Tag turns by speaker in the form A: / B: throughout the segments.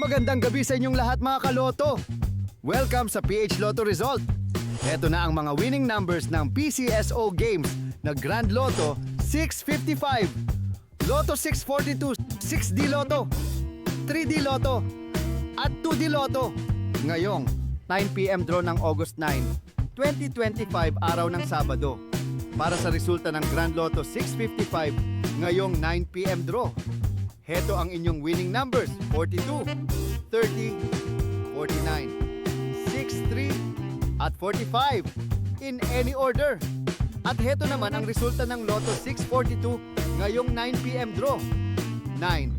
A: Magandang gabi sa inyong lahat mga kaloto. Welcome sa PH Lotto Result. Ito na ang mga winning numbers ng PCSO Games na Grand Lotto 655, Lotto 642, 6D Lotto, 3D Lotto, at 2D Lotto. Ngayong 9 PM draw ng August 9, 2025 araw ng Sabado. Para sa resulta ng Grand Lotto 655 ngayong 9 PM draw. Heto ang inyong winning numbers, 42, 30, 49, 63, at 45 in any order. At heto naman ang resulta ng Lotto 642 ngayong 9 PM draw. 9,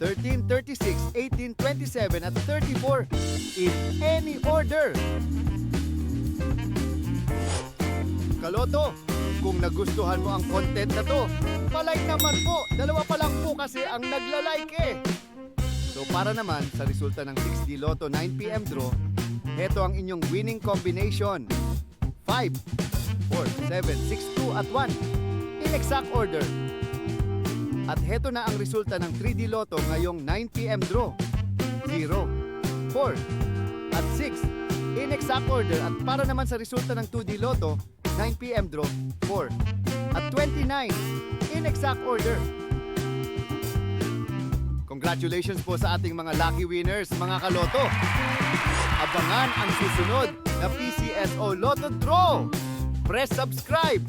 A: 13, 36, 18, 27, at 34 in any order. Kaloto, kung nagustuhan mo ang content na to, palike naman po. Dalawa pa lang po kasi ang nagla-like eh. So para naman sa resulta ng 6D Lotto 9 PM draw, heto ang inyong winning combination. 5, 4, 7, 6, 2 at 1 in exact order. At heto na ang resulta ng 3D Lotto ngayong 9 PM draw. 0, 4 at 6 in exact order. At para naman sa resulta ng 2D Lotto 9 PM draw, 4 at 29 in exact order. Congratulations po sa ating mga lucky winners, mga kaloto. Abangan ang susunod na PCSO Lotto Draw. Press subscribe